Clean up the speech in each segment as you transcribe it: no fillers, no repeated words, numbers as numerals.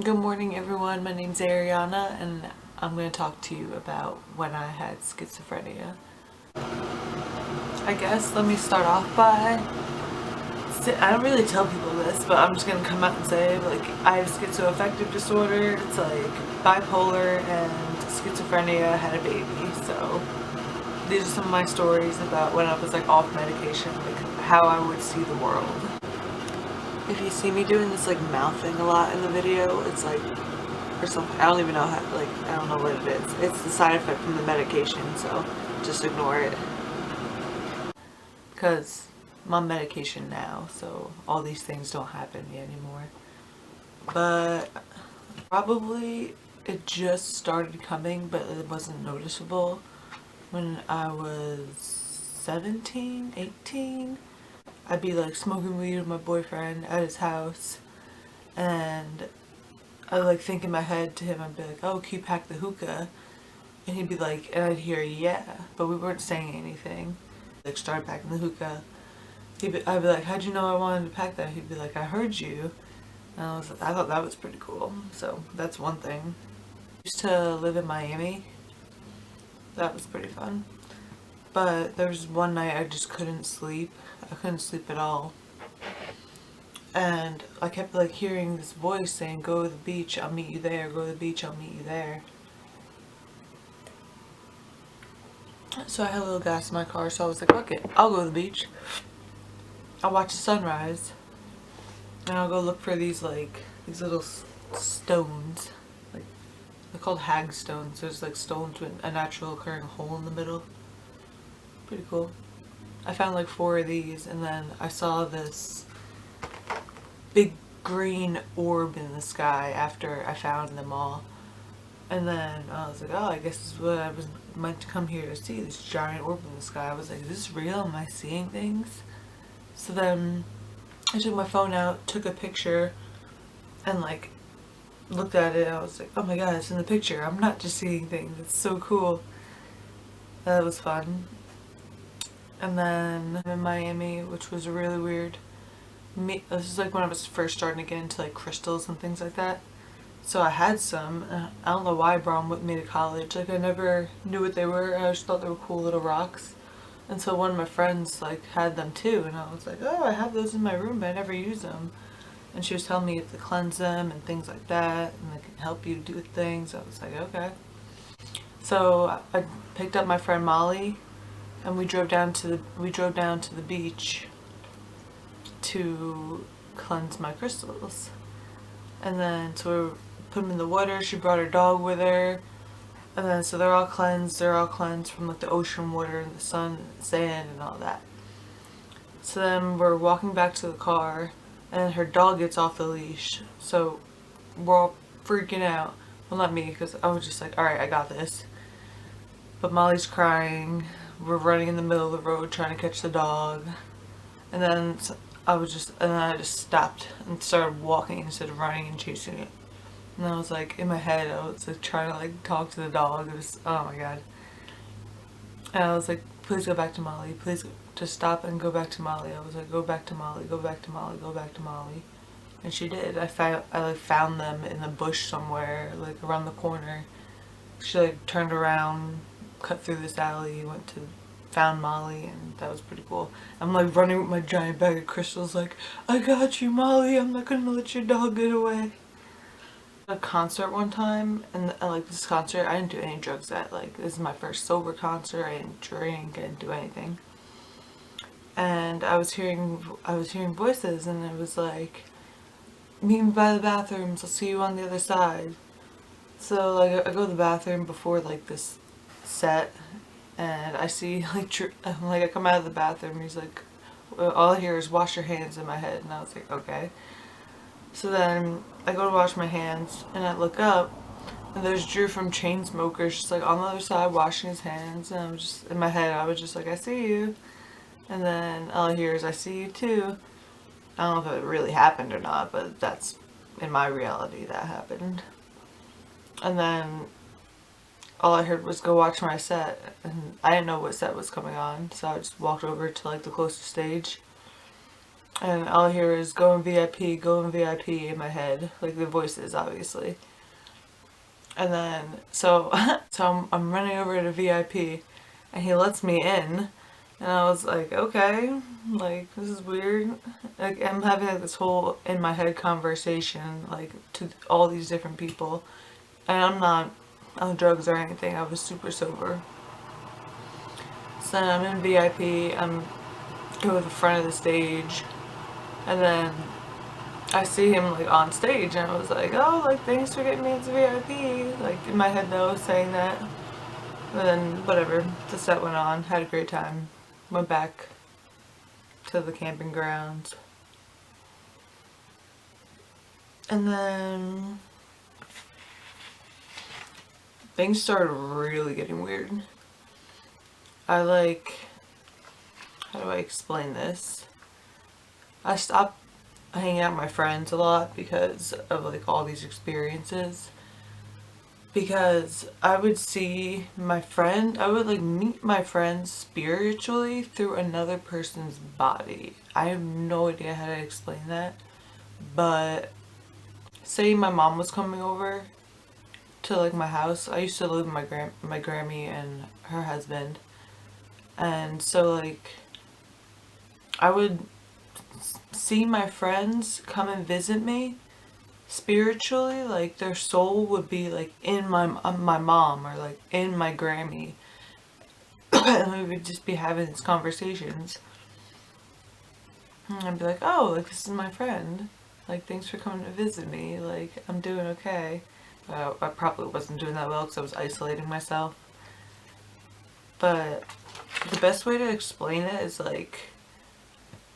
Good morning, everyone. My name's Ariana, and I'm going to talk to you about when I had schizophrenia. I guess let me start off by I don't really tell people this, but I'm just going to come out and say, like, I have schizoaffective disorder. It's like bipolar and schizophrenia had a baby. So these are some of my stories about when I was like off medication, like how I would see the world. If you see me doing this like mouthing a lot in the video, it's like or something. I don't even know how, like, I don't know what it is. It's the side effect from the medication, so just ignore it. Because I'm on medication now, so all these things don't happen to me anymore. But probably it just started coming, but it wasn't noticeable when I was 17, 18. I'd be like smoking weed with my boyfriend at his house, and I would like think in my head to him, I'd be like, oh, can you pack the hookah? And he'd be like, and I'd hear, yeah, but we weren't saying anything. Like, started packing the hookah. I'd be like, how'd you know I wanted to pack that? He'd be like, I heard you. And I thought that was pretty cool. So that's one thing. I used to live in Miami. That was pretty fun. But there was one night I just couldn't sleep. I couldn't sleep at all. And I kept like hearing this voice saying, go to the beach, I'll meet you there. Go to the beach, I'll meet you there. So I had a little gas in my car, so I was like, fuck it, I'll go to the beach. I'll watch the sunrise. And I'll go look for these little stones. Like, they're called hag stones. There's like stones with a natural occurring hole in the middle. Pretty cool. I found like 4 of these, and then I saw this big green orb in the sky after I found them all. And then I was like, oh, I guess this is what I was meant to come here to see, this giant orb in the sky. I was like, is this real? Am I seeing things? So then I took my phone out, took a picture, and like looked at it. I was like, oh my god, it's in the picture. I'm not just seeing things. It's so cool. That was fun. And then I'm in Miami, which was really weird. This is like when I was first starting to get into like crystals and things like that. So I had some. I don't know why I brought them with me to college. Like, I never knew what they were. I just thought they were cool little rocks. And so one of my friends like had them too, and I was like, oh, I have those in my room, but I never use them. And she was telling me to cleanse them and things like that, and they can help you do things. I was like, okay. So I picked up my friend Molly, and we drove down to the beach to cleanse my crystals. And then so we put them in the water. She brought her dog with her. And then so they're all cleansed. They're all cleansed from like the ocean water and the sun and sand and all that. So then we're walking back to the car, and her dog gets off the leash. So we're all freaking out. Well, not me, because I was just like, alright, I got this. But Molly's crying. We're running in the middle of the road trying to catch the dog. And then I just stopped and started walking instead of running and chasing it. And I was like, in my head, I was like trying to like talk to the dog. It was, oh my god. And I was like, please go back to Molly. Please just stop and go back to Molly. I was like, go back to Molly, go back to Molly, go back to Molly. And she did. I found them in the bush somewhere, like around the corner. She like turned around, cut through this alley, found Molly, and that was pretty cool. I'm like running with my giant bag of crystals, like, I got you, Molly. I'm not gonna let your dog get away. A concert one time, and like this concert, I didn't do any drugs at. Like, this is my first sober concert. I didn't drink, I didn't do anything. And I was hearing voices, and it was like, meet me by the bathrooms, I'll see you on the other side. So like I go to the bathroom before like this set, and I see I come out of the bathroom, he's like, all I hear is wash your hands in my head, and I was like, okay. So then I go to wash my hands, and I look up, and there's Drew from Chainsmokers just like on the other side washing his hands, and I'm just in my head, I was just like, I see you. And then all I hear is, I see you too. I don't know if it really happened or not, but that's in my reality that happened. And then all I heard was, go watch my set, and I didn't know what set was coming on, so I just walked over to like the closest stage, And all I hear is go in VIP, go in VIP in my head, like the voices obviously. And then so I'm running over to VIP, and he lets me in, and I was like, okay, like this is weird. Like I'm having like this whole in my head conversation like to all these different people, and I'm not on drugs or anything. I was super sober. So I'm in VIP. I'm go to the front of the stage, and then I see him like on stage, and I was like, oh, like thanks for getting me into VIP. Like in my head though, saying that. And then whatever, the set went on. Had a great time. Went back to the camping grounds, and then things started really getting weird. I like, how do I explain this? I stopped hanging out with my friends a lot because of like all these experiences. Because I would see my friend, I would like meet my friends spiritually through another person's body. I have no idea how to explain that. But say my mom was coming over to like my house. I used to live with my Grammy and her husband. And so like I would see my friends come and visit me spiritually, like their soul would be like in my mom or like in my Grammy, and we would just be having these conversations. And I'd be like, oh, like this is my friend. Like thanks for coming to visit me. Like I'm doing okay. I probably wasn't doing that well because I was isolating myself. But the best way to explain it is like,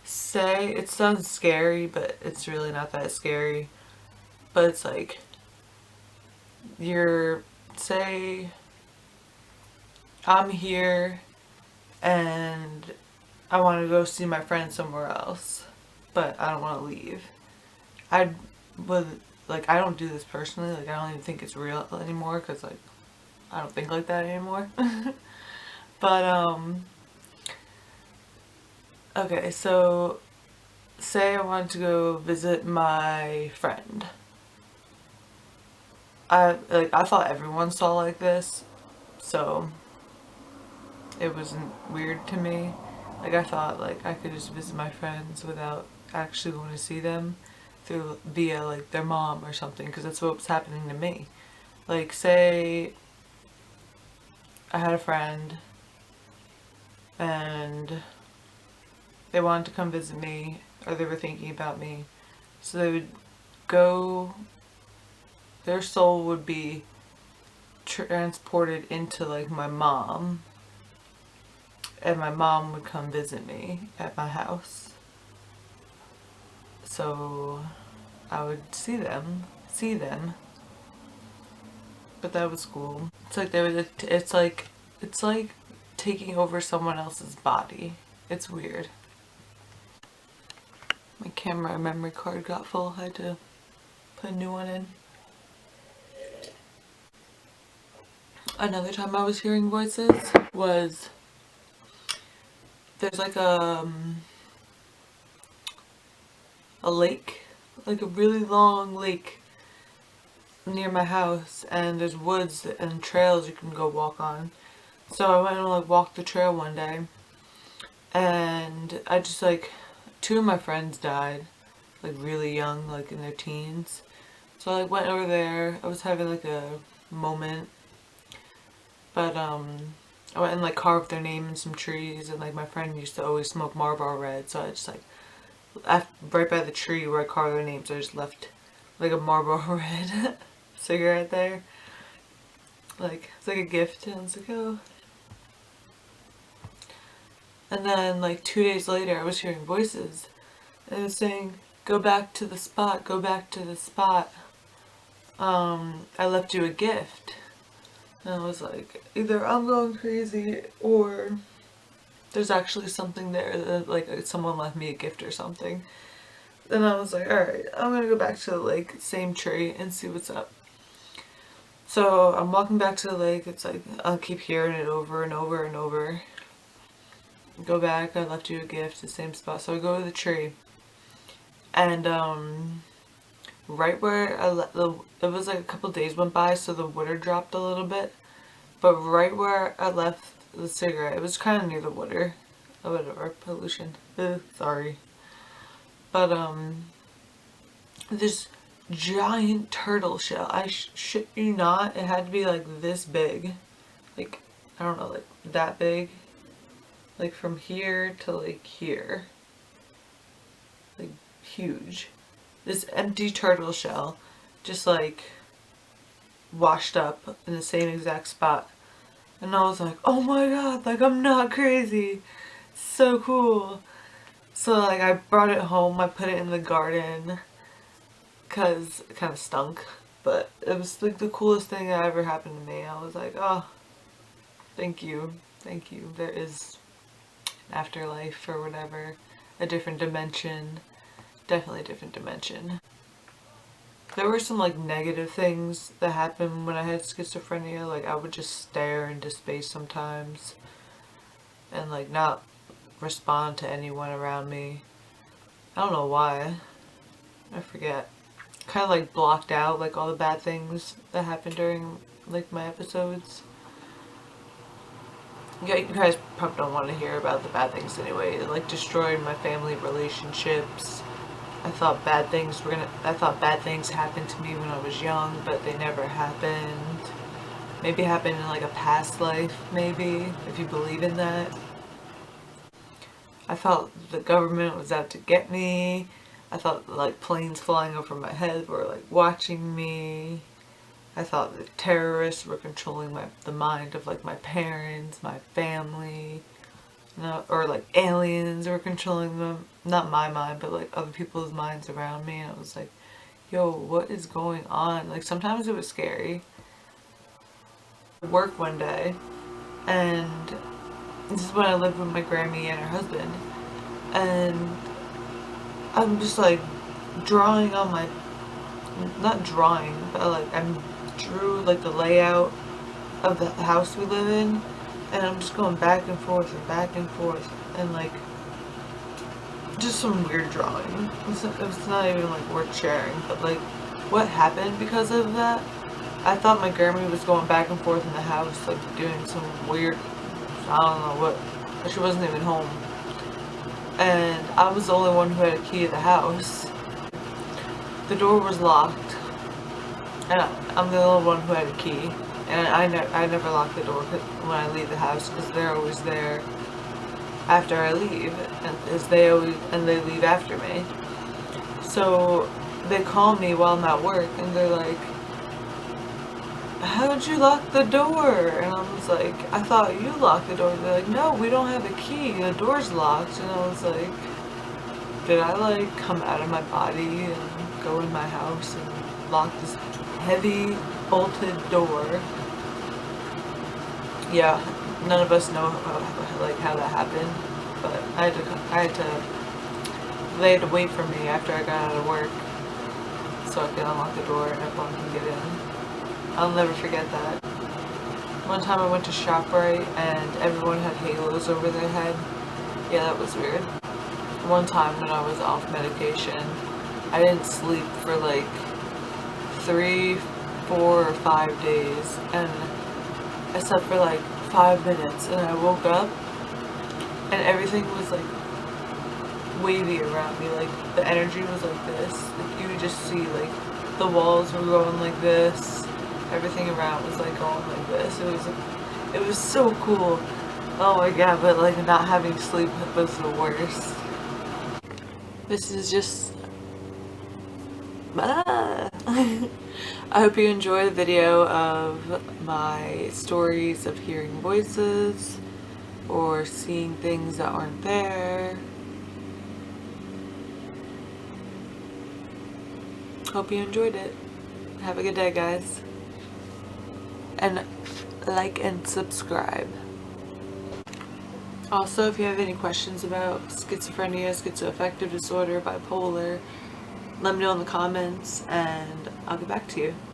say it sounds scary, but it's really not that scary. But it's like you're, say I'm here and I want to go see my friend somewhere else, but I don't want to leave. I would, like, I don't do this personally, like, I don't even think it's real anymore because, like, I don't think like that anymore. But, okay, so say I wanted to go visit my friend. I thought everyone saw like this, so it wasn't weird to me. Like I thought like I could just visit my friends without actually going to see them through via like their mom or something, because that's what was happening to me. Like say I had a friend and they wanted to come visit me or they were thinking about me, so they would go, their soul would be transported into like my mom, and my mom would come visit me at my house. So I would see them, but that was cool. It's like they would, it's like taking over someone else's body. It's weird. My camera memory card got full. I had to put a new one in. Another time I was hearing voices was, there's like a lake, like a really long lake near my house, and there's woods and trails you can go walk on. So I went and like walked the trail one day, and I just like, two of my friends died, like really young, like in their teens. So I like went over there. I was having like a moment, but I went and like carved their name in some trees, and like my friend used to always smoke Marlboro Red, so I just like right by the tree where I carved their names, I just left like a Marlboro Red cigarette there. Like it's like a gift, and I was like, oh. And then like 2 days later, I was hearing voices, and it was saying, "Go back to the spot. Go back to the spot. I left you a gift." And I was like, either I'm going crazy or there's actually something there that like someone left me a gift or something. Then I was like, alright, I'm gonna go back to the lake, same tree, and see what's up. So I'm walking back to the lake. It's like I'll keep hearing it over and over and over. Go back, I left you a gift, the same spot. So I go to the tree, And right where it was like a couple days went by, so the water dropped a little bit. But right where I left the cigarette, it was kind of near the water. Oh, whatever, pollution. Sorry. But this giant turtle shell. I shit you not, it had to be like this big. Like, I don't know, like that big. Like from here to like here. Like huge. This empty turtle shell just like washed up in the same exact spot. And I was like, oh my god, like I'm not crazy. So cool. So like I brought it home, I put it in the garden because it kind of stunk. But it was like the coolest thing that ever happened to me. I was like, oh, thank you. Thank you. There is an afterlife or whatever. A different dimension. Definitely a different dimension. There were some like negative things that happened when I had schizophrenia. Like I would just stare into space sometimes and like not respond to anyone around me. I don't know why. I forget. Kind of like blocked out like all the bad things that happened during like my episodes. Yeah, you guys probably don't want to hear about the bad things anyway. It like destroyed my family relationships. I thought bad things happened to me when I was young, but they never happened. Maybe happened in like a past life, maybe, if you believe in that. I felt the government was out to get me. I thought like planes flying over my head were like watching me. I thought the terrorists were controlling the mind of like my parents, my family. No, or like aliens were controlling them. Not my mind, but like other people's minds around me. And I was like, yo, what is going on? Like sometimes it was scary. I worked one day, and this is when I lived with my Grammy and her husband. And I'm just like drawing on my, not drawing, but like I drew like the layout of the house we live in. And I'm just going back and forth and like just some weird drawing. It's not even like worth sharing, but like what happened because of that? I thought my grandma was going back and forth in the house like doing some weird, I don't know what, but she wasn't even home. And I was the only one who had a key to the house. The door was locked and I'm the only one who had a key. And I never lock the door when I leave the house because they're always there after I leave, and they leave after me. So they call me while I'm at work and they're like, how'd you lock the door? And I was like, I thought you locked the door. They're like, no, we don't have a key, the door's locked. And I was like, did I like come out of my body and go in my house and lock this heavy bolted door? Yeah, none of us know how that happened, but they had to wait for me after I got out of work so I could unlock the door and everyone can get in. I'll never forget that. One time I went to ShopRite and everyone had halos over their head. Yeah, that was weird. One time when I was off medication, I didn't sleep for like 3, 4, or 5 days, and I slept for like 5 minutes and I woke up and everything was like wavy around me. Like the energy was like this. Like you could just see like the walls were going like this. Everything around was like going like this. It was so cool. Oh my god, but like not having sleep was the worst. This is just I hope you enjoy the video of my stories of hearing voices or seeing things that aren't there. Hope you enjoyed it. Have a good day, guys. And like and subscribe. Also, if you have any questions about schizophrenia, schizoaffective disorder, bipolar, let me know in the comments and I'll get back to you.